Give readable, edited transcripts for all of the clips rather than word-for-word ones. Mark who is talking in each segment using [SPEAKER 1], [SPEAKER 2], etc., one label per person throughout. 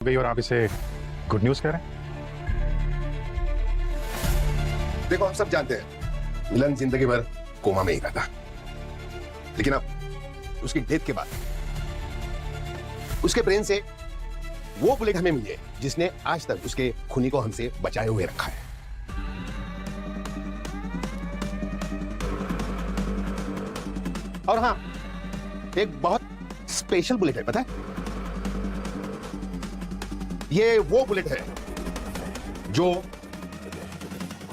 [SPEAKER 1] गई और आप इसे गुड न्यूज कह रहे हैं।
[SPEAKER 2] देखो, हम सब जानते हैं मिलन जिंदगी भर कोमा में ही रहता, लेकिन अब उसकी डेथ के बाद उसके ब्रेन से वो बुलेट हमें मिली है जिसने आज तक उसके खूनी को हमसे बचाए हुए रखा है। और हाँ, एक बहुत स्पेशल बुलेट है, पता है? ये वो बुलेट है जो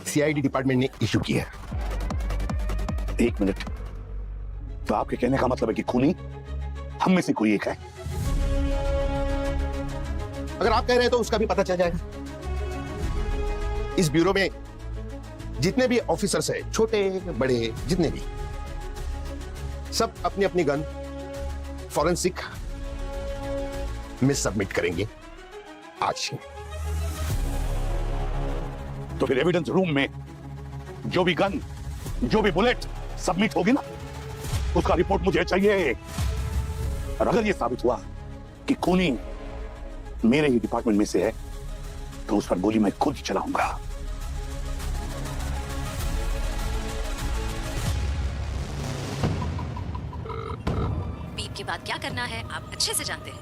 [SPEAKER 2] सीआईडी डिपार्टमेंट ने इशू की है।
[SPEAKER 3] एक मिनट, तो आपके कहने का मतलब है कि खूनी हम में से कोई एक है?
[SPEAKER 2] अगर आप कह रहे हैं तो उसका भी पता चल जाएगा। इस ब्यूरो में जितने भी ऑफिसर्स हैं, छोटे बड़े जितने भी, सब अपनी अपनी गन फॉरेंसिक में सबमिट करेंगे आज ही।
[SPEAKER 3] तो फिर एविडेंस रूम में जो भी गन, जो भी बुलेट सबमिट होगी ना, उसका रिपोर्ट मुझे चाहिए। और अगर यह साबित हुआ कि खूनी मेरे ही डिपार्टमेंट में से है, तो उस पर गोली मैं खुद चलाऊंगा।
[SPEAKER 4] बीप के बाद क्या करना है आप अच्छे से जानते हैं।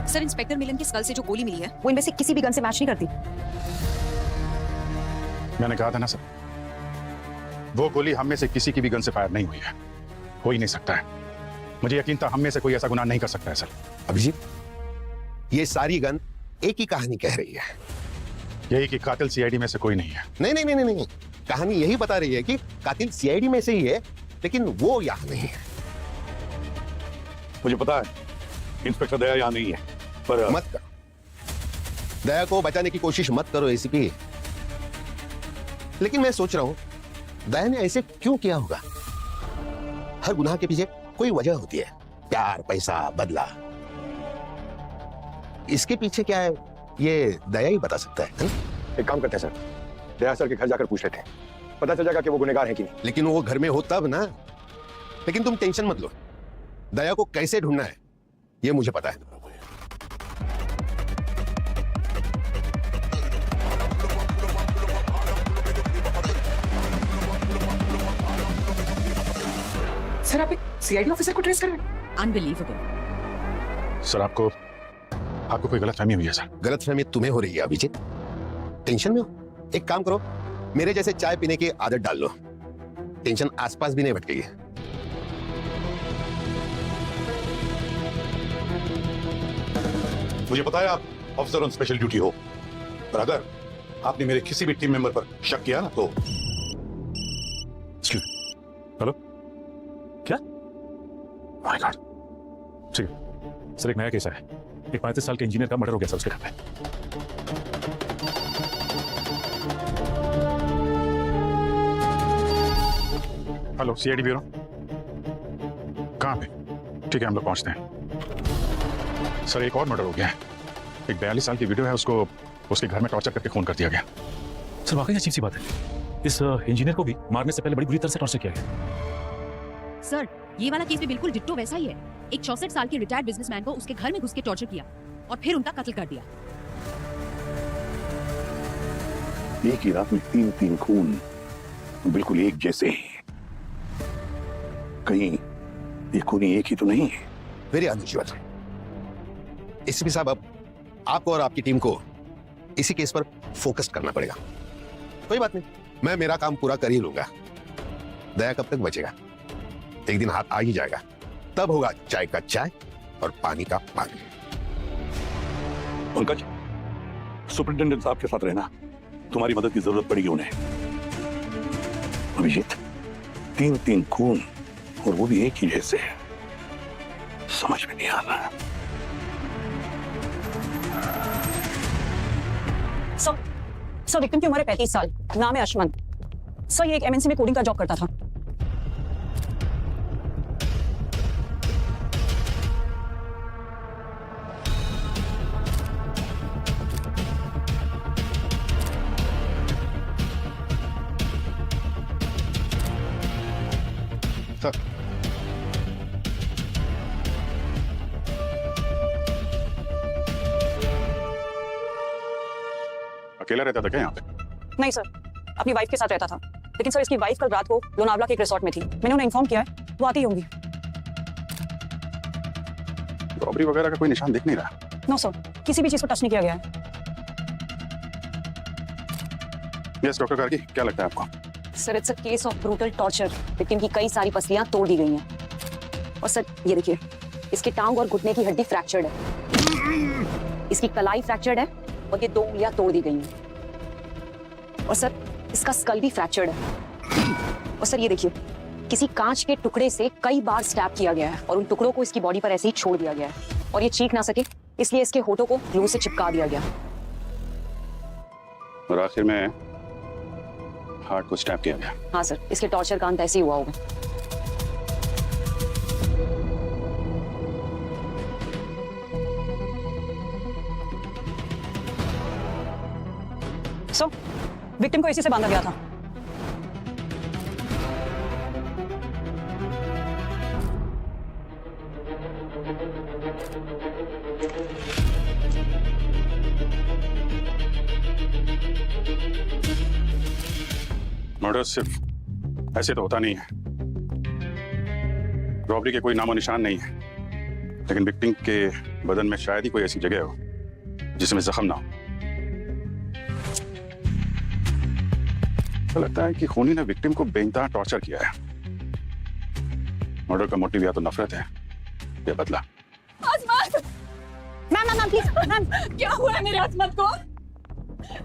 [SPEAKER 5] सर, इंस्पेक्टर मिलन की स्कल से जो गोली मिली है वो इनमें से किसी भी गन से मैच नहीं करती।
[SPEAKER 1] मैंने कहा था ना सर, वो गोली हम में से किसी की भी गन से फायर नहीं हुई है। हो ही नहीं सकता है। मुझे यकीन था हम में से कोई ऐसा गुनाह नहीं कर सकता है सर।
[SPEAKER 2] अभिजीत, ये सारी गन एक ही कहानी कह रही है।
[SPEAKER 1] यही कि कातिल सीआईडी में से कोई नहीं है।
[SPEAKER 2] नहीं नहीं नहीं नहीं, कहानी यही बता रही है कि कातिल सीआईडी में से ही है, लेकिन वो यहाँ नहीं है।
[SPEAKER 3] मुझे पता है इंस्पेक्टर दया यहां नहीं है, पर
[SPEAKER 2] मत करो, दया को बचाने की कोशिश मत करो एसीपी। लेकिन मैं सोच रहा हूं दया ने ऐसे क्यों किया होगा। हर गुनाह के पीछे कोई वजह होती है, प्यार, पैसा, बदला। इसके पीछे क्या है ये दया ही बता सकता है?
[SPEAKER 6] एक काम करते हैं सर, दया सर के घर जाकर पूछ लेते हैं, पता चल जाएगा कि वो गुनहगार है कि नहीं।
[SPEAKER 2] लेकिन वो घर में हो तब ना। लेकिन तुम टेंशन मत लो, दया को कैसे ढूंढना है ये मुझे पता है।
[SPEAKER 5] सर, आप एक सीआईडी ऑफिसर को ट्रेस कर रहे हैं? अनबिलीवेबल।
[SPEAKER 1] सर, आपको कोई गलतफहमी हुई है सर।
[SPEAKER 2] गलतफहमी तुम्हें हो रही है अभिजीत, टेंशन में हो। एक काम करो, मेरे जैसे चाय पीने की आदत डाल लो, टेंशन आसपास भी नहीं भटकेगी।
[SPEAKER 3] मुझे पता है आप ऑफिसर ऑन स्पेशल ड्यूटी हो, पर अगर आपने मेरे किसी भी टीम मेंबर पर शक किया ना तो
[SPEAKER 1] हेलो, क्या? My God. ठीक है सर, एक नया केस है। एक 35 साल के इंजीनियर का मर्डर हो गया सर उसके घर पे। हेलो, सीआईडी ब्यूरो, कहाँ पे? ठीक है, हम लोग पहुंचते हैं। सर, एक और मर्डर हो गया है। एक 42 साल की वीडियो है, उसको उसके घर में टॉर्चर करके खून कर दिया गया।
[SPEAKER 7] सर, वाकई अजीब सी बात है। इस इंजीनियर को भी मारने से पहले बड़ी बुरी तरह से टॉर्चर किया गया।
[SPEAKER 5] सर, ये वाला केस भी बिल्कुल डिट्टो वैसा ही है। एक 64 साल के रिटायर्ड बिजनेसमैन को उसके घर में घुस के टॉर्चर किया और फिर उनका कत्ल कर दिया।
[SPEAKER 3] एक ही रात में 3 खून, बिल्कुल एक जैसे हैं। कहीं ये खूनी एक ही तो नहीं है?
[SPEAKER 2] Very unusual. एसीपी साहब, अब आपको और आपकी टीम को इसी केस पर फोकस करना पड़ेगा। कोई बात नहीं, मैं मेरा काम पूरा कर ही लूंगा। दया कब तक बचेगा? एक दिन हाथ आ ही जाएगा, तब होगा चाय का चाय और पानी का पानी।
[SPEAKER 3] पंकज, सुपरिटेंडेंट साहब के साथ रहना, तुम्हारी मदद की जरूरत पड़ेगी उन्हें। अभिजीत, 3 खून और वो भी एक ही जैसे, समझ में नहीं आ रहा।
[SPEAKER 8] सर विक्टिम की उम्र है 35 साल, नाम है अशमन। सर ये एक एमएनसी में कोडिंग का जॉब करता था।
[SPEAKER 2] सर,
[SPEAKER 1] अकेला रहता था क्या यहाँ पे?
[SPEAKER 8] नहीं सर, अपनी वाइफ के साथ रहता था, लेकिन सर इसकी वाइफ कल रात को लोनावला के एक रिसोर्ट में थी। मैंने उन्हें इन्फॉर्म किया है, वो आती होंगी।
[SPEAKER 1] रॉबरी वगैरह का कोई निशान दिख नहीं रहा।
[SPEAKER 8] नो सर, किसी भी चीज को टच नहीं किया गया है।
[SPEAKER 1] यस डॉक्टर गार्गी, क्या लगता है आपको?
[SPEAKER 8] Sir it's a case of brutal torture. Victim की कई सारी पसलियां तोड़ दी गई हैं। और सर ये देखिए, इसके टांग और घुटने की हड्डी फ्रैक्चर्ड है, इसकी कलाई फ्रैक्चर्ड है और ये 2 उंगलियां तोड़ दी गई हैं। और सर इसका स्कल भी फ्रैक्चर्ड है। और सर ये देखिए, किसी कांच के टुकड़े से कई बार स्टैब किया गया है और उन टुकड़ों को इसकी बॉडी पर ऐसे ही छोड़ दिया गया है, और ये चीख ना सके इसलिए इसके होठों को ग्लू से चिपका दिया गया।
[SPEAKER 1] और आखिर में हार्ट को स्टैब किया गया।
[SPEAKER 8] हाँ सर, इसके टॉर्चर का अंत ऐसे ही हुआ होगा। सो विक्टिम को इसी से बांधा गया था।
[SPEAKER 1] मर्डर सिर्फ ऐसे तो होता नहीं है। रॉबरी के कोई नामो निशान नहीं है, लेकिन विक्टिम के बदन में शायद ही कोई ऐसी जगह हो जिसमें जख्म ना हो। तो लगता है कि खूनी ने विक्टिम को बेइंतहा टॉर्चर किया है। मर्डर का मोटिव या तो नफरत है या बदला।
[SPEAKER 8] मैम प्लीज, मैम
[SPEAKER 5] क्या हुआ है मेरे अजमत को?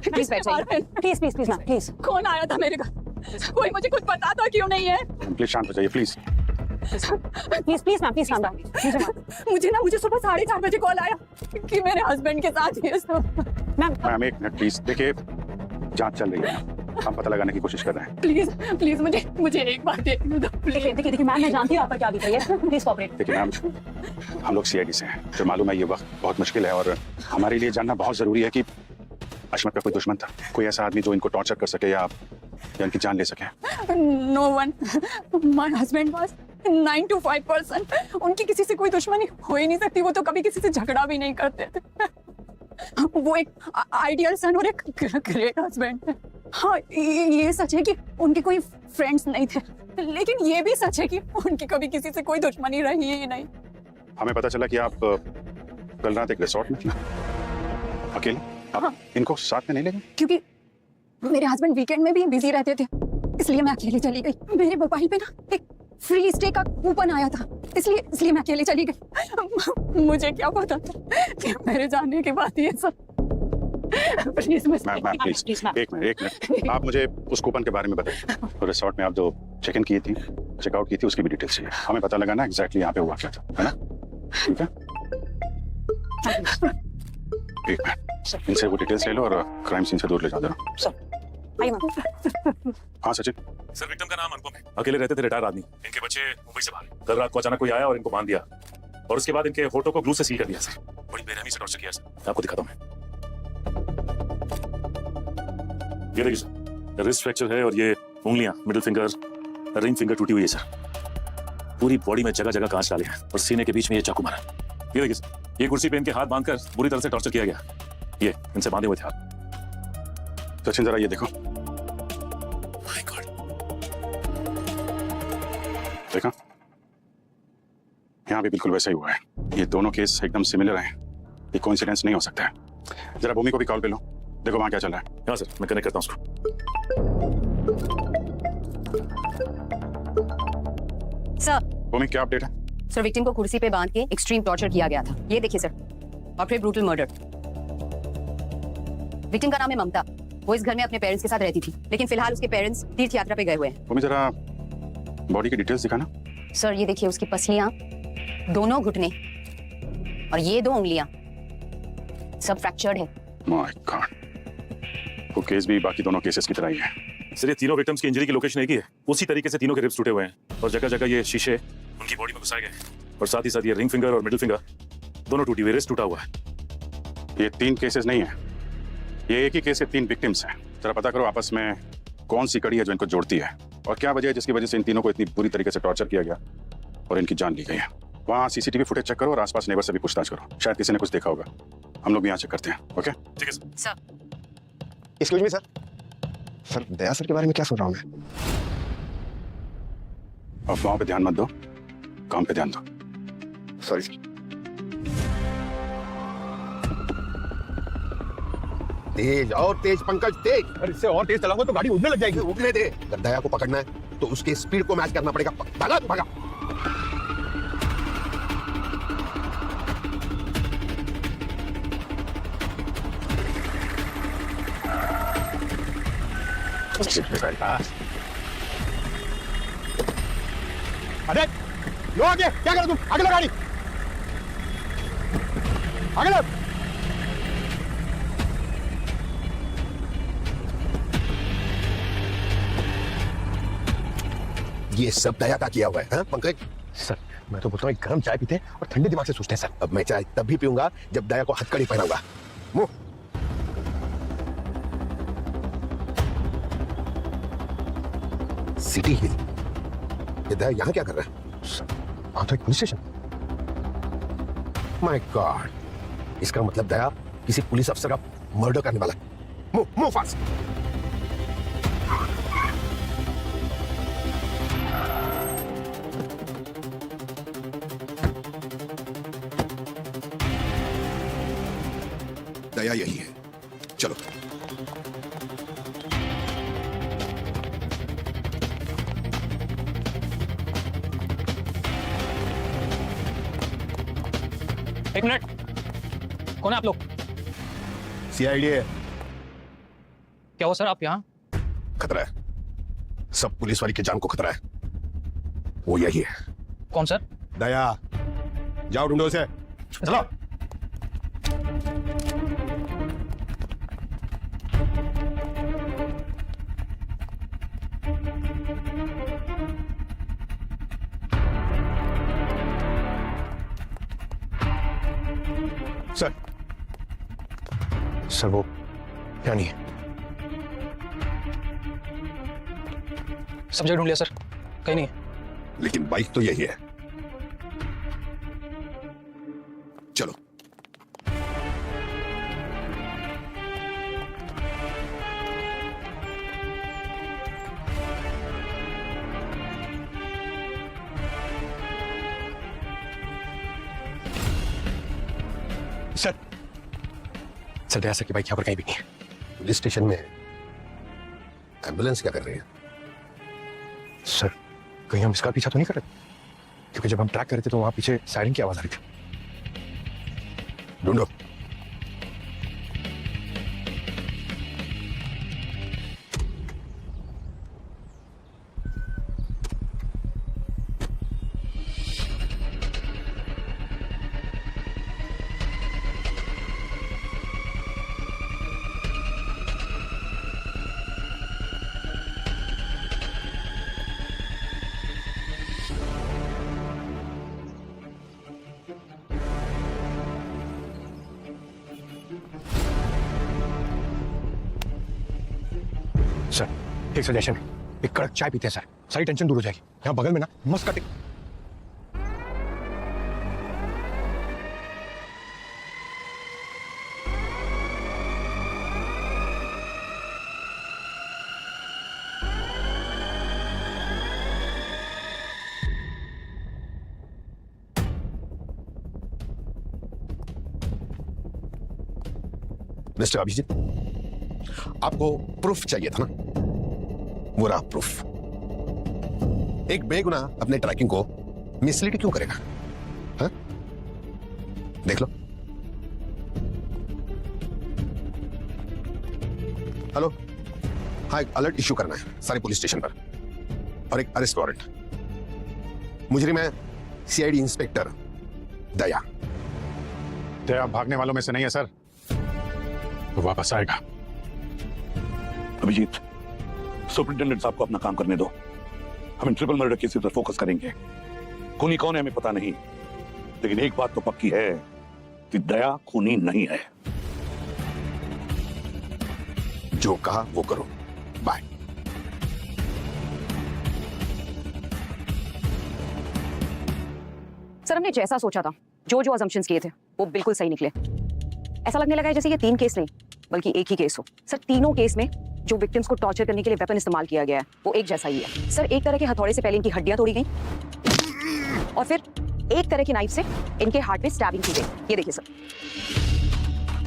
[SPEAKER 8] प्लीज बैठ जाइए, please please please ma'am please.
[SPEAKER 5] कौन आया था मेरे घर? कोई मुझे कुछ बताता क्यों नहीं है?
[SPEAKER 1] प्लीज शांत हो जाइए, please
[SPEAKER 8] please please ma'am please calm down.
[SPEAKER 5] मुझे सुबह 4:30 बजे कॉल आया कि मेरे हस्बैंड के साथ ये सब।
[SPEAKER 1] मैम एक मिनट प्लीज, देखिए जांच चल रही है, हम पता लगाने की कोशिश कर रहे हैं।
[SPEAKER 5] प्लीज मुझे एक बार देखने दो।
[SPEAKER 8] देखिए मैम, मैं जानती हूँ आपका क्या बीत रही है, प्लीज कोऑपरेट।
[SPEAKER 1] देखिए मैम, हम लोग सीआईडी से हैं, जो मालूम है ये वक्त बहुत मुश्किल है और हमारे लिए जानना बहुत जरूरी है कि अशमत का कोई दुश्मन था, कोई ऐसा आदमी जो इनको टॉर्चर कर सके या इनकी जान ले सके।
[SPEAKER 5] No one. My husband was 9 to 5 person. उनकी किसी से कोई दुश्मनी हो ही नहीं सकती, वो तो कभी किसी से झगड़ा भी नहीं करते थे। वो एक आइडियल सन और एक ग्रेट हस्बैंड है। हाँ ये सच है कि उनके कोई फ्रेंड्स नहीं थे, लेकिन ये भी सच है कि उनकी कभी किसी से कोई दुश्मनी रही ही नहीं।
[SPEAKER 1] हमें पता चला कि आप कल रात एक रिसोर्ट में थी अकेले। आप
[SPEAKER 5] हाँ।
[SPEAKER 1] इनको साथ में नहीं ले गए?
[SPEAKER 5] क्योंकि मेरे हस्बैंड वीकेंड में भी बिजी रहते थे, इसलिए मैं अकेले चली गई। मेरे मोबाइल पे ना एक फ्री स्टे का कूपन आया था, इसलिए मैं अकेले चली गई। मुझे क्या पता था कि मेरे जाने के बाद ये सब। प्लीज
[SPEAKER 1] मैम प्लीज एक मिनट, आप मुझे उस कूपन के बारे में बताइए। और रिसोर्ट में आप जो चेक इन की थी, चेकआउट की थी, उसकी भी डिटेल्स चाहिए। हमें पता लगाना एग्जैक्टली यहाँ पे हुआ क्या था, है ना? ठीक है, एक मिनट, इनसे वो डिटेल्स ले लो और क्राइम सीन से दूर ले जाओ जरा। हाँ सचिन।
[SPEAKER 7] सर विक्टिम का नाम अनुपम है, अकेले रहते थे, रिटायर आदमी। इनके बच्चे मुंबई से बाहर। कल रात को अचानक कोई आया और इनको बांध दिया और उसके बाद इनके होठों को ग्लू से सील कर दिया सर। बड़ी बेरहमी से टॉर्चर किया सर। आपको दिखाता हूं मैं। ये देखिए सर, रिस्ट फ्रैक्चर है और ये उंगलियां, मिडिल फिंगर, रिंग फिंगर टूटी हुई है सर। पूरी बॉडी में जगह जगह कांच डाले हैं और सीने के बीच में ये चाकू मारा। ये देखिए सर, ये कुर्सी पे इनके हाथ बांधकर बुरी तरह से टॉर्चर किया गया। ये इनसे बांधे हुए थे हाथ।
[SPEAKER 1] सचिन जरा ये देखो,
[SPEAKER 7] माय गॉड,
[SPEAKER 1] देखा? यहाँ भी बिल्कुल वैसा ही हुआ है। ये दोनों केस एकदम सिमिलर हैं, ये कोइंसिडेंस नहीं हो सकता है। जरा भूमि को भी कॉल पे लो, देखो वहां क्या चल रहा है।
[SPEAKER 7] हाँ सर, मैं कनेक्ट करता हूँ उसको।
[SPEAKER 8] सर
[SPEAKER 1] भूमि क्या अपडेट है?
[SPEAKER 8] सर विक्टिम को कुर्सी पे बांध के एक्सट्रीम टॉर्चर किया गया था, ये देखिए सर, और फिर ब्रूटल मर्डर। विक्टिम का नाम है ममता, वो इस घर में अपने पेरेंट्स के साथ रहती थी, लेकिन फिलहाल उसके पेरेंट्स तीर्थ यात्रा पे गए हुए हैं।
[SPEAKER 1] भूमि जरा बॉडी की डिटेल्स दिखाना।
[SPEAKER 8] सर ये देखिए उसकी पसलियां, दोनों घुटने और ये 2 उंगलियां सब फ्रैक्चर्ड है।
[SPEAKER 1] माय गॉड, वो केस भी बाकी दोनों केसेस की तरह ही है।
[SPEAKER 7] सर ये तीनों विक्टिम्स की इंजरी की लोकेशन एक ही है, उसी तरीके से तीनों के रिब्स टूटे हुए हैं और जगह जगह ये शीशे उनकी बॉडी में घुसाए गए, और साथ ही साथ ये रिंग फिंगर और मिडिल फिंगर दोनों टूटी हुई, रिस्ट टूटा हुआ है।
[SPEAKER 1] ये 3 केसेस नहीं है, ये एक ही केस के 3 विक्टिम्स हैं। जरा पता करो आपस में कौन सी कड़ी है जो इनको जोड़ती है, और क्या वजह है जिसकी वजह से इन तीनों को इतनी बुरी तरीके से टॉर्चर किया गया और इनकी जान ली गई है। वहाँ सीसीटीवी फुटेज चेक करो और आसपास नेबर से भी पूछताछ करो, शायद किसी ने कुछ देखा होगा। हम लोग भी यहाँ चेक करते हैं। ओके
[SPEAKER 7] ठीक है sir.
[SPEAKER 8] Sir
[SPEAKER 6] excuse me sir, sir Daya sir के बारे में क्या सुन रहा हूँ मैं?
[SPEAKER 1] अफवाहों पे ध्यान मत दो, काम पे ध्यान दो।
[SPEAKER 6] Sorry sir.
[SPEAKER 2] तेज और तेज पंकज, तेज।
[SPEAKER 6] अरे इससे और तेज चलाऊंगा तो गाड़ी उड़ने लग जाएगी।
[SPEAKER 2] उठने दे। अगर दया को पकड़ना है तो उसके स्पीड को मैच करना पड़ेगा। भागा तू, भागा।
[SPEAKER 6] अरे लो आगे, क्या करो तुम? आगे लो गाड़ी, आगे लो।
[SPEAKER 2] ये सब दया का किया हुआ है, हाँ पंकज?
[SPEAKER 6] सर मैं तो बोलता हूँ एक गर्म चाय पीते हैं और ठंडे दिमाग से सोचते हैं सर।
[SPEAKER 2] अब मैं चाय तब भी पीऊंगा जब दया को हथकड़ी पहनाऊंगा। मुंह। सिटी हिल, ये दया यहाँ क्या कर रहा है?
[SPEAKER 6] वहां तो एक पुलिस स्टेशन।
[SPEAKER 2] माय गॉड, इसका मतलब दया किसी पुलिस अफसर का मर्डर करने वाला है। मुंह मुंह फास्ट। दया यही है, चलो।
[SPEAKER 9] एक मिनट, कौन है आप लोग?
[SPEAKER 2] सीआईडी है।
[SPEAKER 9] क्या हो सर आप यहाँ?
[SPEAKER 2] खतरा है, सब पुलिस वाली की जान को खतरा है। वो यही है।
[SPEAKER 9] कौन सर?
[SPEAKER 2] दया, जाओ ढूंढो उसे।
[SPEAKER 9] चलो।
[SPEAKER 6] सर सर वो यहाँ नहीं है।
[SPEAKER 9] सब जगह ढूंढ लिया सर, कहीं नहीं है।
[SPEAKER 2] लेकिन बाइक तो यही है। चलो।
[SPEAKER 6] सर सर दया सर की बाइक यहाँ पर कहीं भी नहीं है।
[SPEAKER 2] पुलिस स्टेशन में एम्बुलेंस क्या कर रही है?
[SPEAKER 6] सर कहीं हम इसका पीछा तो नहीं कर रहे? क्योंकि जब हम ट्रैक कर रहे थे तो वहां पीछे सायरन की आवाज आ रही थी।
[SPEAKER 2] ढूंढो।
[SPEAKER 6] सर एक सजेशन, एक कड़क चाय पीते हैं सर, सारी टेंशन दूर हो जाएगी। यहाँ बगल में ना मस्त कटे।
[SPEAKER 2] मिस्टर अभिजीत, आपको प्रूफ चाहिए था ना, वो रहा प्रूफ। एक बेगुनाह अपने ट्रैकिंग को मिसलीड क्यों करेगा? हाँ? देख लो। हेलो, हाँ, एक अलर्ट इश्यू करना है सारे पुलिस स्टेशन पर, और एक अरेस्ट वारंट। मुजरिम है सीआईडी इंस्पेक्टर दया।
[SPEAKER 1] दया भागने वालों में से नहीं है सर, वो वापस आएगा।
[SPEAKER 3] अभिजीत, सुपरिटेंडेंट साहब को अपना काम करने दो। हम ट्रिपल मर्डर केस पर फोकस करेंगे। खूनी कौन है हमें पता नहीं, लेकिन एक बात तो पक्की है कि दया खूनी नहीं है।
[SPEAKER 2] जो कहा वो करो। बाय।
[SPEAKER 8] सर हमने जैसा सोचा था, जो जो अजम्पशंस किए थे वो बिल्कुल सही निकले। ऐसा लगने लगा है जैसे ये 3 केस नहीं बल्कि एक ही केस हो। सर तीनों केस में जो विक्टिम्स को टॉर्चर करने के लिए वेपन इस्तेमाल किया गया है वो एक जैसा ही है। सर एक तरह के हथौड़े से पहले इनकी हड्डियां तोड़ी गई और फिर एक तरह की नाइफ से इनके हार्ट में स्टैबिंग की गई। ये देखिए सर।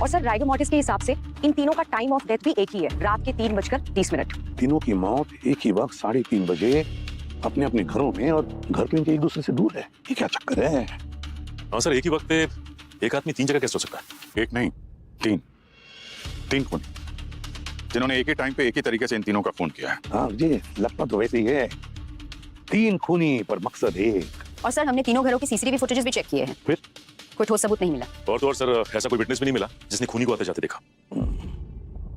[SPEAKER 8] और सर राइगो मॉर्टिस के हिसाब से इन तीनों का टाइम ऑफ डेथ भी एक ही है, रात के 3:30।
[SPEAKER 3] तीनों की मौत एक ही वक्त 3:30 बजे अपने अपने घरों में, और घर तो इनके एक दूसरे से दूर है। ये क्या चक्कर है?
[SPEAKER 7] हाँ सर, एक ही वक्त पे एक आदमी 3 जगह कैसे हो सकता है?
[SPEAKER 1] एक नहीं, 3 खून, जिन्होंने एक ही टाइम पे एक ही तरीके से इन तीनों का खून किया है।
[SPEAKER 3] हाँ जी, लगता तो वैसे ही है। 3 खूनी पर मकसद एक।
[SPEAKER 8] और सर हमने तीनों घरों की सीसीटीवी फुटेजेस भी चेक किए हैं,
[SPEAKER 3] फिर
[SPEAKER 8] कोई ठोस सबूत नहीं मिला।
[SPEAKER 7] और तो और सर, ऐसा कोई विटनेस भी नहीं मिला जिसने खूनी को आते जाते देखा।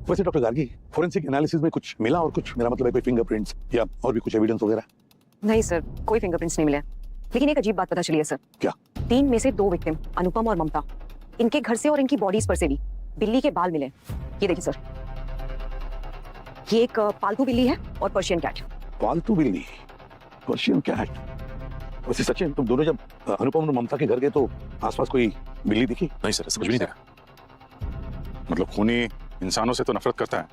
[SPEAKER 3] वैसे डॉक्टर गार्गी, फोरेंसिक एनालिसिस में कुछ मिला और कुछ, मेरा मतलब है कोई फिंगरप्रिंट्स या और भी कुछ एविडेंस वगैरह?
[SPEAKER 8] नहीं सर, कोई फिंगरप्रिंट्स नहीं मिले, लेकिन एक अजीब बात पता चली है सर।
[SPEAKER 3] क्या?
[SPEAKER 8] 3 में से 2 विक्टिम अनुपम और ममता, इनके घर से और इनकी बॉडीज पर से भी बिल्ली के बाल मिले। ये देखिए सर, ये एक पालतू बिल्ली है और पर्शियन कैट।
[SPEAKER 3] पालतू बिल्ली, पर्शियन कैट। वैसे सचिन, तुम दोनों जब अनुपम और ममता के घर गए तो आसपास कोई बिल्ली दिखी?
[SPEAKER 7] नहीं सर, ऐसा कुछ भी नहीं देखा।
[SPEAKER 1] मतलब खूनी इंसानों से तो नफरत करता है,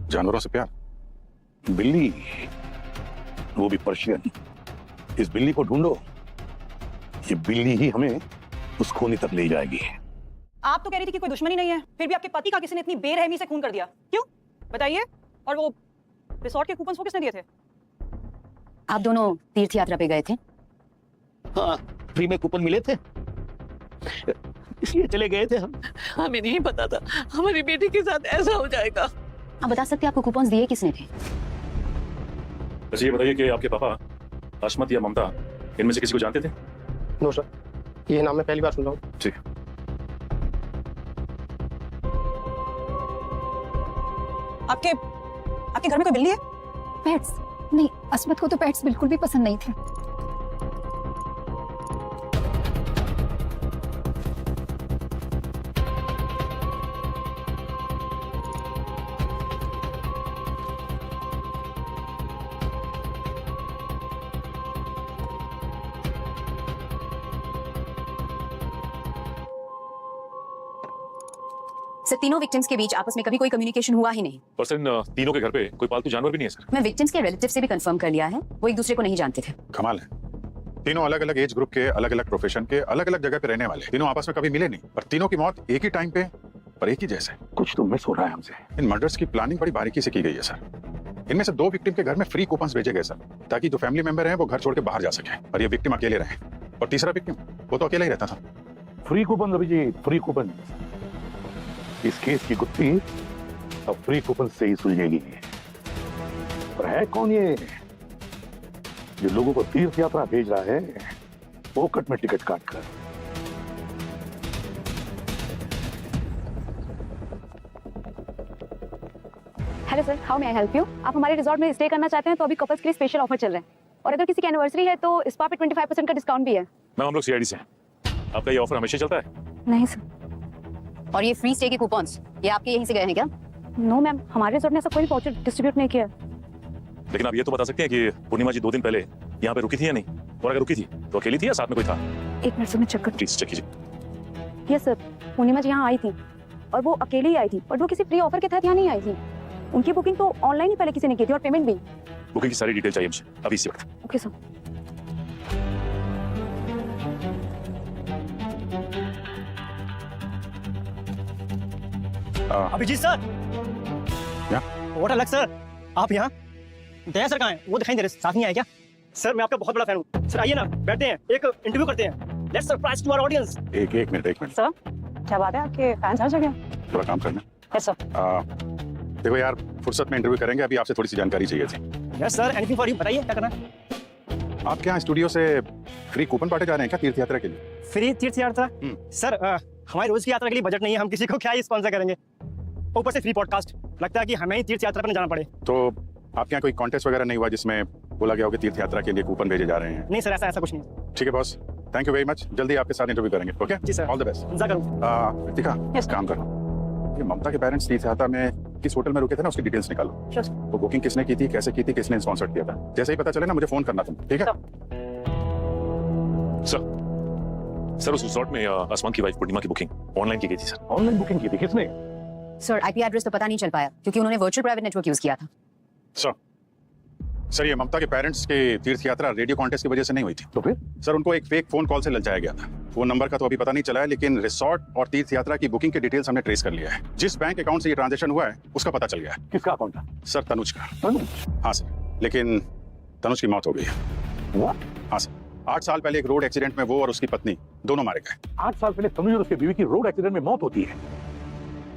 [SPEAKER 1] जानवरों से प्यार।
[SPEAKER 3] बिल्ली, वो भी पर्शियन। इस बिल्ली को ढूंढो, ये बिल्ली ही हमें उस खूनी तक ले जाएगी।
[SPEAKER 5] आप तो कह रही थी कि कोई दुश्मनी नहीं है, फिर भी आपके पति का किसी ने इतनी बेरहमी से खून कर दिया, क्यों बताइए? और वो रिसोर्ट के कूपन्स वो किसने दिए थे?
[SPEAKER 8] आप दोनों तीर्थ यात्रा पे गए थे?
[SPEAKER 10] हाँ, फ्री में कूपन मिले थे, इसलिए चले गए थे हम। हमें नहीं पता था हमारी बेटी के साथ ऐसा हो जाएगा।
[SPEAKER 8] आप बता सकते हैं आपको कूपन्स दिए किसने थे?
[SPEAKER 7] अच्छा ये बताइए कि आपके पापा अश्मत या ममता इनमें से किसी को जानते थे?
[SPEAKER 6] नो सर, ये नाम मैं पहली बार सुन रहा हूँ।
[SPEAKER 7] ठीक।
[SPEAKER 5] आपके घर में कोई बिल्ली है? पेट्स नहीं, अस्मत को तो पेट्स बिल्कुल भी पसंद नहीं थे।
[SPEAKER 8] सर तीनों विक्टिम्स के बीच आपस में कभी कोई कम्युनिकेशन हुआ ही नहीं।
[SPEAKER 7] और सर, इन तीनों के घर पे कोई पालतू जानवर भी नहीं है सर।
[SPEAKER 8] मैं विक्टिम्स के रिलेटिव से भी कंफर्म कर लिया है, वो एक दूसरे को नहीं जानते थे।
[SPEAKER 1] कमाल है, तीनों अलग अलग एज ग्रुप के, अलग अलग प्रोफेशन के, अलग अलग जगह पे रहने वाले, तीनों आपस में कभी मिले नहीं, पर तीनों की मौत एक ही टाइम पे पर एक ही जैसे।
[SPEAKER 3] कुछ तो मिस हो रहा है हमसे।
[SPEAKER 1] इन मर्डर्स की प्लानिंग बड़ी बारीकी से की गई है सर। इनमें से 2 विक्टिम के घर में फ्री कूपन्स भेजे गए सर, ताकि जो फैमिली मेंबर हैं वो घर छोड़ के बाहर जा सके, और ये विक्टिम अकेले रहे। और तीसरा विक्टिम, वो तो अकेला ही रहता था।
[SPEAKER 3] Free coupon Abhijeet, free coupon. इस केस की गुत्थी अब फ्री कूपन से ही सुलझेगी। पर है कौन ये जो लोगों को तीर्थ यात्रा भेज रहा है पोकट में टिकट काट कर?
[SPEAKER 8] Hello sir, how may I help you? आप हमारे रिजॉर्ट में स्टे करना चाहते हैं तो अभी कपल्स के लिए स्पेशल ऑफर चल रहे हैं, और अगर किसी की एनिवर्सरी है तो स्पा पे 25% का डिस्काउंट भी है।
[SPEAKER 7] मैम, हम लोग सीआईडी से हैं। आपका ये ऑफर हमेशा चलता है?
[SPEAKER 8] नहीं सर। और ये फ्री स्टे के कूपन्स, ये आपके यहीं से गए हैं क्या? नो मैम, हमारे रिजॉर्ट ने ऐसा कोई वाउचर डिस्ट्रीब्यूट नहीं किया।
[SPEAKER 7] लेकिन आप ये तो बता सकते हैं कि पूर्णिमा जी 2 दिन पहले यहाँ पे रुकी थी या नहीं? और अगर रुकी थी तो अकेली थी या साथ में कोई था?
[SPEAKER 8] एक मिनट सर, मैं चेक कर।
[SPEAKER 7] प्लीज चेक कीजिए।
[SPEAKER 8] यस सर, पूर्णिमा जी यहाँ आई थी और वो अकेली ही आई थी, और वो किसी फ्री ऑफर के तहत यहाँ नहीं आई थी। उनकी बुकिंग तो ऑनलाइन ही पहले किसी ने की थी और पेमेंट भी।
[SPEAKER 7] बुकिंग की सारी डिटेल चाहिए मुझे अभी इसी वक्त।
[SPEAKER 8] Okay sir.
[SPEAKER 10] Abhijeet sir,
[SPEAKER 11] what a luck sir, आप यहाँ? दया सर कहाँ हैं? वो दिखाई दे रहे, साथ नहीं आए क्या? सर मैं आपका बहुत बड़ा फैन हूँ सर, आइए ना बैठते हैं, एक इंटरव्यू करते हैं, let's surprise to our audience.
[SPEAKER 1] एक मिनट
[SPEAKER 8] सर क्या बात है, आपके फैंस आ गए?
[SPEAKER 1] थोड़ा काम करना।
[SPEAKER 8] Yes sir.
[SPEAKER 1] देखो यार, फुर्सत में इंटरव्यू करेंगे, अभी आपसे थोड़ी सी जानकारी चाहिए थी।
[SPEAKER 11] Yes sir, anything for you, बताइए क्या करना है?
[SPEAKER 1] आपके यहाँ स्टूडियो से फ्री कूपन बांटे जा रहे हैं क्या तीर्थ यात्रा के लिए?
[SPEAKER 11] फ्री तीर्थ यात्रा? सर हमारी रोज की यात्रा के लिए बजट नहीं है, हम किसी को क्या ही स्पॉन्सर करेंगे, ऊपर से फ्री पॉडकास्ट, लगता है कि हमें ही तीर्थ यात्रा पर जाना पड़े।
[SPEAKER 1] तो आपके यहाँ कोई कॉन्टेस्ट वगैरह नहीं हुआ जिसमें बोला गया हो कि तीर्थ यात्रा के लिए कूपन भेजे जा रहे हैं?
[SPEAKER 11] नहीं सर, ऐसा कुछ नहीं।
[SPEAKER 1] ठीक है boss, thank you very much, जल्दी आपके साथ इंटरव्यू करेंगे। Okay
[SPEAKER 11] ji sir,
[SPEAKER 1] all the best.
[SPEAKER 11] इंतजार करूँ।
[SPEAKER 1] कृतिका,
[SPEAKER 8] Yes,
[SPEAKER 1] काम करो, ये ममता के पेरेंट्स तीर्थ यात्रा में किस होटल में रुके थे ना, उसकी डिटेल्स निकालो।
[SPEAKER 8] Sure.
[SPEAKER 1] वो बुकिंग किसने की थी, कैसे की थी, किसने स्पॉन्सर किया था, जैसे ही पता चले ना मुझे फोन करना तुम, ठीक है?
[SPEAKER 7] सर उस रिसोर्ट में आसमान की वाइफ पूर्णिमा की बुकिंग ऑनलाइन की गई थी सर।
[SPEAKER 3] ऑनलाइन बुकिंग की थी किसने?
[SPEAKER 8] सर आईपी एड्रेस तो पता नहीं चल पाया क्योंकि उन्होंने वर्चुअल प्राइवेट नेटवर्क यूज किया था।
[SPEAKER 1] सर ये ममता के पेरेंट्स के तीर्थ यात्रा रेडियो कॉन्टेस्ट की वजह से नहीं हुई थी।
[SPEAKER 3] तो फिर?
[SPEAKER 1] सर उनको एक फेक फोन कॉल से ललचाया गया था, फोन नंबर का तो अभी पता नहीं चला है, लेकिन रिसोर्ट और तीर्थ यात्रा की बुकिंग के डिटेल्स हमने ट्रेस कर लिया है। जिस बैंक अकाउंट से ये ट्रांजैक्शन हुआ है उसका पता चल गया है।
[SPEAKER 3] किसका अकाउंट था?
[SPEAKER 1] सर तनुज का।
[SPEAKER 3] तनुज?
[SPEAKER 1] हाँ सर, लेकिन तनुज की मौत हो गई है।
[SPEAKER 3] What?
[SPEAKER 1] हाँ सर, 8 साल पहले एक रोड एक्सीडेंट में वो और उसकी पत्नी दोनों मारे गए।
[SPEAKER 3] 8 साल पहले तनुज और उसके बीवी की रोड एक्सीडेंट में मौत होती है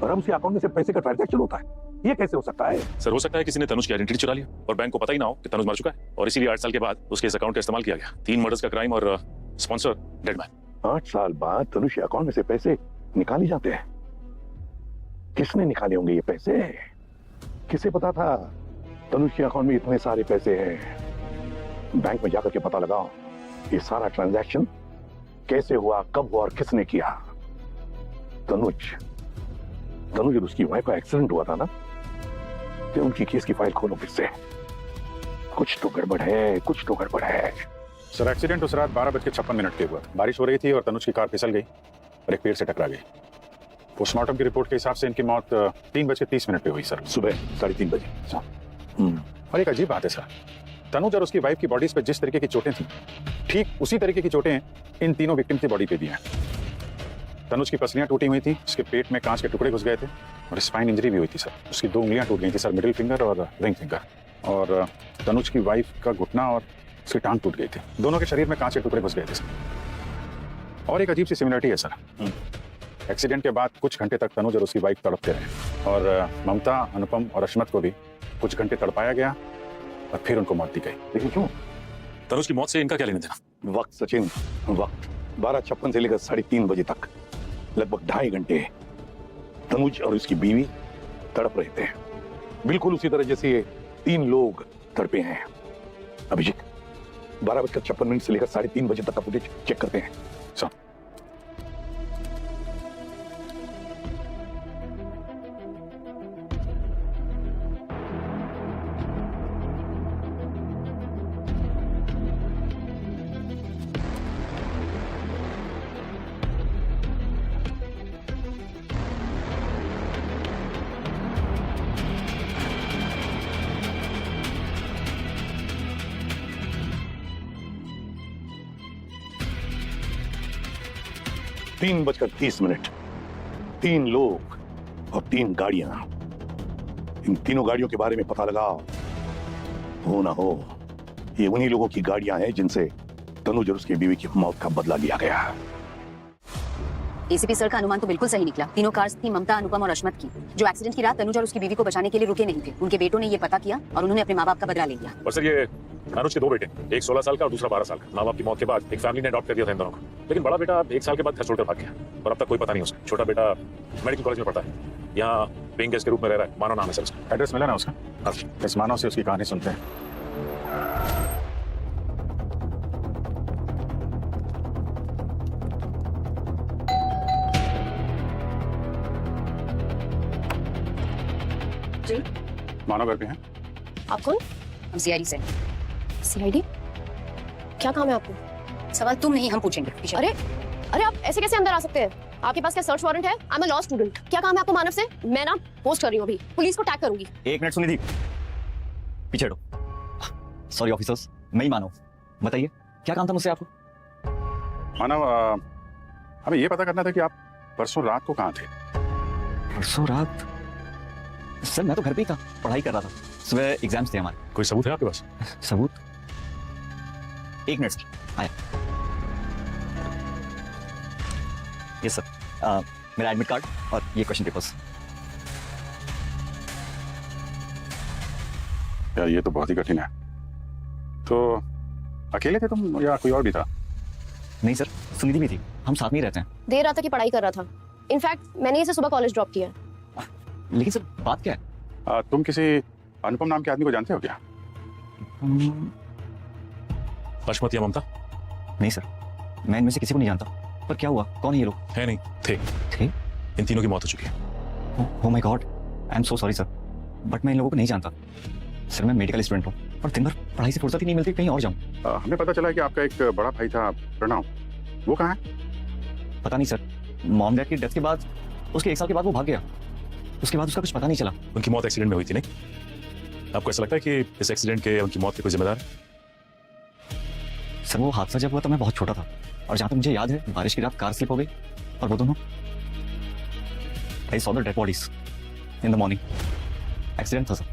[SPEAKER 3] और अब उसके अकाउंट में से पैसे का ट्रांजैक्शन होता है, ये कैसे हो सकता है?
[SPEAKER 7] सर हो सकता है किसी ने तनुज की आइडेंटिटी चुरा लिया और बैंक को पता ही ना हो कि तनुज मर चुका है, और इसीलिए 8 साल के बाद उसके इस अकाउंट का इस्तेमाल किया गया। 3 मर्डर्स का क्राइम और स्पॉन्सर डेड मैन।
[SPEAKER 3] 8 साल बाद तनुज के अकाउंट में से पैसे निकाले जाते हैं। किसने निकाले होंगे ये पैसे? किसे पता था तनुज के अकाउंट में इतने सारे पैसे हैं? बैंक में जाकर के पता लगाओ ये सारा ट्रांजैक्शन कैसे हुआ, कब हुआ और किसने किया। तनुज और उसकी वाइफ का एक्सीडेंट हुआ था ना, तो उनकी केस की फाइल खोलो फिर से। कुछ तो गड़बड़ है, कुछ तो गड़बड़ है।
[SPEAKER 1] सर एक्सीडेंट उस रात 12:56 पे हुआ। बारिश हो रही थी और तनुज की कार फिसल गई और एक पेड़ से टकरा गई। पोस्टमार्टम की रिपोर्ट के हिसाब से इनकी मौत 3:30 पे हुई सर,
[SPEAKER 3] सुबह 3:30 बजे।
[SPEAKER 1] और एक अजीब बात है सर, तनुज और उसकी वाइफ की बॉडीज पे जिस तरीके की चोटें थी, ठीक उसी तरीके की चोटें इन तीनों विक्टिम की बॉडी पे भी हैं। तनुज की पसलियां टूटी हुई थी, उसके पेट में कांच के टुकड़े घुस गए थे और स्पाइन इंजरी भी हुई थी सर। उसकी 2 उंगलियां टूट गई थी सर, मिडिल फिंगर और रिंग फिंगर। और तनुज की वाइफ का घुटना और उसकी टांग टूट गई थी। दोनों के शरीर में कांच के टुकड़े घुस गए थे सर। और एक अजीब सी सिमिलरिटी है सर, एक्सीडेंट के बाद कुछ घंटे तक तनुज और उसकी वाइफ तड़पते रहे और ममता, अनुपम और अश्मत को भी कुछ घंटे तड़पाया गया और फिर उनको मौत दी गई।
[SPEAKER 3] लेकिन क्यों?
[SPEAKER 7] तनुज की मौत से इनका क्या लेना देना?
[SPEAKER 3] वक्त सचिन, वक्त 12:56 से लेकर 3:30 बजे तक लगभग 2.5 घंटे तनुज और उसकी बीवी तड़प रहे थे, बिल्कुल उसी तरह जैसे ये 3 लोग तड़पे हैं। अभिजीत 12:56 से लेकर 3:30 बजे तक का फुटेज चेक करते हैं।
[SPEAKER 1] सर
[SPEAKER 3] तीन 3:30, 3 लोग और 3 गाड़ियां। इन तीनों गाड़ियों के बारे में पता लगाओ। हो ना हो ये उन्हीं लोगों की गाड़ियां हैं जिनसे तनुज और उसकी बीवी की मौत का बदला लिया गया।
[SPEAKER 8] एसीपी सर का अनुमान तो बिल्कुल सही निकला। तीनों कार्स थी ममता, अनुपम और अश्मत की, जो एक्सीडेंट की रात तनुज और उसकी बीवी को बचाने के लिए रुके नहीं थे। उनके बेटों ने ये पता किया और उन्होंने अपने माँ बाप का बदला ले लिया।
[SPEAKER 7] और सर ये अनुज के 2 बेटे, एक 16 साल का और दूसरा 12 साल का। माँ बाप की मौत के बाद एक फैमिली ने अडॉप्ट कर दिया था इन दोनों को, लेकिन बड़ा बेटा 1 साल के बाद घर छोड़कर भाग गया और अब तक कोई पता नहीं उसका। छोटा बेटा मेडिकल कॉलेज में पढ़ता है, यहाँ पेइंग गेस्ट के रूप में रह रहा है। मानव नाम है सर उसका।
[SPEAKER 1] एड्रेस मिला ना उसका? इस मानव से उसकी कहानी सुनते हैं।
[SPEAKER 8] जी
[SPEAKER 1] मानव घर पे हैं?
[SPEAKER 8] आप कौन? हम सीआईडी से।
[SPEAKER 12] सीआईडी? क्या काम है आपको?
[SPEAKER 8] सवाल तुम नहीं हम पूछेंगे। पीछे।
[SPEAKER 12] अरे आप ऐसे कैसे अंदर आ सकते हैं? आपके पास क्या सर्च वारंट है? आई एम अ लॉ स्टूडेंट। क्या काम है आपको मानव से? मैं ना पोस्ट कर रही हूँ अभी, पुलिस को टैग करूंगी।
[SPEAKER 13] 1 मिनट सुनिधि, पीछे हटो। सॉरी ऑफिसर्स, मैं ही मानव। बताइए क्या काम था मुझसे आपको?
[SPEAKER 1] मानव, हमें ये पता करना था कि आप परसों रात को कहाँ थे?
[SPEAKER 13] परसों रात सर मैं तो घर पे ही था, पढ़ाई कर रहा था। सुबह एग्जाम्स थे हमारे।
[SPEAKER 7] कोई सबूत है आपके पास?
[SPEAKER 13] सबूत? एक मिनट सर, आया। यस सर, मेरा एडमिट कार्ड और ये क्वेश्चन पेपर्स।
[SPEAKER 1] यार ये तो बहुत ही कठिन है। तो अकेले थे तुम या कोई और भी था?
[SPEAKER 13] नहीं सर, सुनिधि भी थी, हम साथ में ही रहते हैं।
[SPEAKER 12] देर रात तक की पढ़ाई कर रहा था। इनफैक्ट मैंने इसे सुबह कॉलेज ड्रॉप किया।
[SPEAKER 13] लेकिन सर बात क्या है?
[SPEAKER 1] तुम किसी अनुपम नाम के आदमी को जानते हो क्या?
[SPEAKER 7] अश्मत या ममता?
[SPEAKER 13] नहीं सर, मैं इनमें से किसी को नहीं जानता। पर क्या हुआ, कौन है ये लोग?
[SPEAKER 7] है नहीं, थे। इन तीनों की मौत हो चुकी है।
[SPEAKER 13] Oh my God, I am so sorry sir, but मैं इन लोगों को नहीं जानता। सर मैं मेडिकल स्टूडेंट हूँ और दिन भर पढ़ाई से फुर्सत ही नहीं मिलती, कहीं और जाऊँ।
[SPEAKER 1] हमें पता चला है कि आपका एक बड़ा भाई था प्रणव, वो कहाँ है?
[SPEAKER 13] पता नहीं सर, मॉम डैड की डेथ के बाद उसके 1 साल के बाद वो भाग गया। उसके बाद उसका कुछ पता नहीं चला।
[SPEAKER 7] उनकी मौत एक्सीडेंट में हुई थी नहीं? आपको ऐसा लगता है कि इस एक्सीडेंट के उनकी मौत के कोई जिम्मेदार है?
[SPEAKER 13] सर वो हादसा जब हुआ तो मैं बहुत छोटा था, और जहाँ तक मुझे याद है बारिश की रात कार स्लिप हो गई और वो दोनों I saw the dead bodies in the morning. Accident था सर,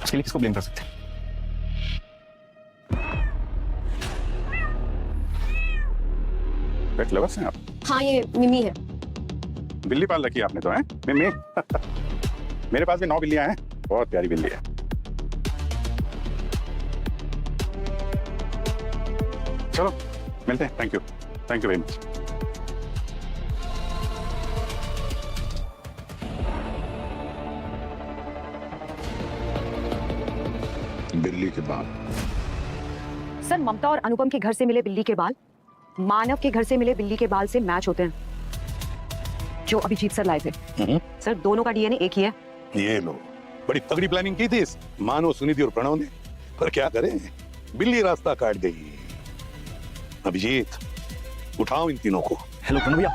[SPEAKER 13] उसके लिए किसको ब्लेम कर सकते हैं?
[SPEAKER 1] पेट लवर्स हैं आप?
[SPEAKER 12] हाँ, ये मिमी है।
[SPEAKER 1] बिल्ली पाल रखी है आपने तो, है मिमी? मेरे पास भी 9 बिल्लियां हैं, बहुत प्यारी बिल्ली है। चलो मिलते हैं, थैंक यू वेरी मच।
[SPEAKER 3] बिल्ली के बाल?
[SPEAKER 8] सर ममता और अनुपम के घर से मिले बिल्ली के बाल मानव के घर से मिले बिल्ली के बाल से मैच होते हैं, जो अभिजीत सर लाए थे। सर दोनों का डीएनए एक ही है।
[SPEAKER 3] ये लो, बड़ी तगड़ी प्लानिंग की थी इस मानव, सुनिधि और प्रणव ने, पर क्या करें, बिल्ली रास्ता काट गई। अभिजीत, उठाओ इन तीनों को।
[SPEAKER 13] हेलो प्रणव भैया,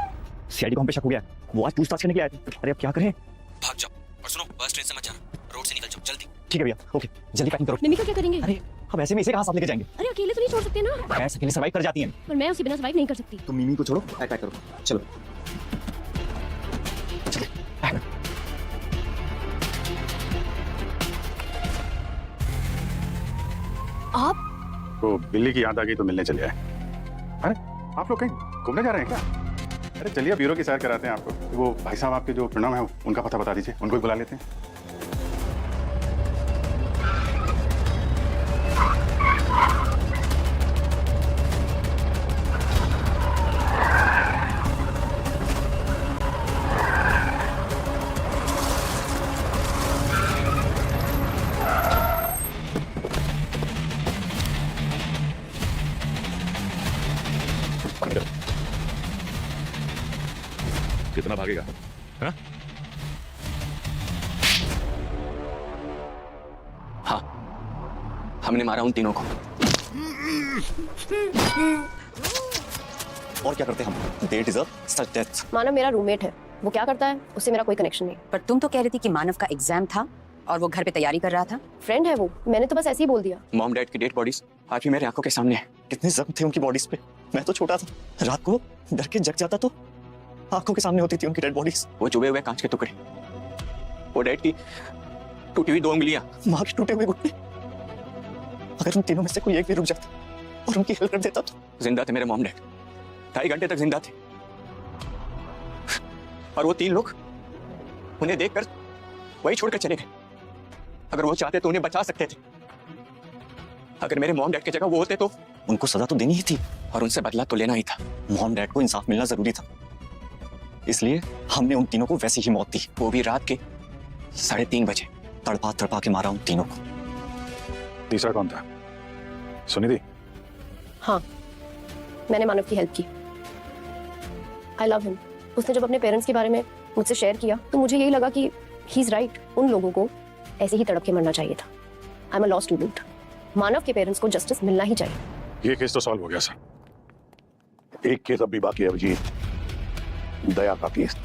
[SPEAKER 13] सीआईडी को हम पे शक हो गया है। वो आज पूछताछ करने के लिए आए थे। अरे अब क्या करें?
[SPEAKER 9] भाग जाओ और सुनो, बस ट्रेन से मत जाना, रोड से निकल जाओ जल्दी।
[SPEAKER 13] ठीक है भैया, ओके, जल्दी पैकिंग करो।
[SPEAKER 12] मिमी का क्या करेंगे?
[SPEAKER 13] अरे अब ऐसे में इसे कहाँ साथ लेके जाएंगे?
[SPEAKER 12] अरे अकेले तो नहीं छोड़ सकते ना।
[SPEAKER 13] ऐसे अकेले सर्वाइव कर जाती हैं।
[SPEAKER 12] पर मैं उसके बिना सर्वाइव नहीं कर सकती।
[SPEAKER 13] तुम मिमी को छोड़ो, पैक करो, चलो।
[SPEAKER 12] आप?
[SPEAKER 1] तो बिल्ली की याद आ गई तो मिलने चले आए। अरे आप लोग कहीं घूमने जा रहे हैं क्या? अरे चलिए ब्यूरो की सैर कराते हैं आपको। वो भाई साहब आपके जो प्रणव है उनका पता बता दीजिए, उनको ही बुला लेते हैं।
[SPEAKER 7] कितना भागेगा? हाँ?
[SPEAKER 9] हाँ, हमने मारा उन तीनों को।
[SPEAKER 13] और क्या करते हम? They deserve such death.
[SPEAKER 12] मानव मेरा रूममेट है, वो क्या करता है उससे मेरा कोई कनेक्शन नहीं।
[SPEAKER 8] पर तुम तो कह रही थी कि मानव का एग्जाम था और वो घर पे तैयारी कर रहा था।
[SPEAKER 12] फ्रेंड है वो, मैंने तो बस ऐसे ही बोल दिया।
[SPEAKER 9] मॉम डैड की डेड बॉडीज आज भी मेरे आंखों के सामने है।
[SPEAKER 13] कितने जख्म थे उनकी बॉडीज पे। मैं तो छोटा था, रात को डर के जग जाता तो आंखों के सामने होती थी उनकी डेड बॉडीज।
[SPEAKER 9] वो चुभे हुए कांच के टुकड़े, वो डैड की टूटी हुई 2 उंगलियां,
[SPEAKER 13] माँ के टूटे हुए घुटने। अगर उन तीनों में से कोई एक भी रुक जाता और उनकी हेल्प कर देता तो।
[SPEAKER 9] जिंदा थे मेरे मॉम डैड, 2.5 घंटे तक जिंदा थे। और वो 3 लोग उन्हें देखकर वही छोड़कर चले गए। अगर वो चाहते तो उन्हें बचा सकते थे। अगर मेरे मॉम डैड की जगह वो होते तो
[SPEAKER 13] उनको सजा तो देनी ही थी
[SPEAKER 9] और उनसे बदला तो लेना ही था।
[SPEAKER 13] मॉम डैड को इंसाफ मिलना जरूरी था, इसलिए हमने उन तीनों को वैसी ही मौत दी।
[SPEAKER 9] वो भी रात के 3:30 बजे।
[SPEAKER 13] तड़पा तड़पा के मारा उन तीनों को।
[SPEAKER 1] तीसरा कौन था? सुनिधि?
[SPEAKER 12] हाँ, मैंने मानव की हेल्प की। I love him. उसने जब अपने पेरेंट्स के बारे में मुझसे शेयर किया तो मुझे यही लगा कि ही इज राइट। उन लोगों को ऐसे ही तड़प के मरना चाहिए था। I am a law student. Manav के पेरेंट्स को जस्टिस मिलना ही चाहिए।
[SPEAKER 1] ये केस तो सॉल्व हो गया सर।
[SPEAKER 3] एक केस अभी बाकी है अभिजीत, दया का केस।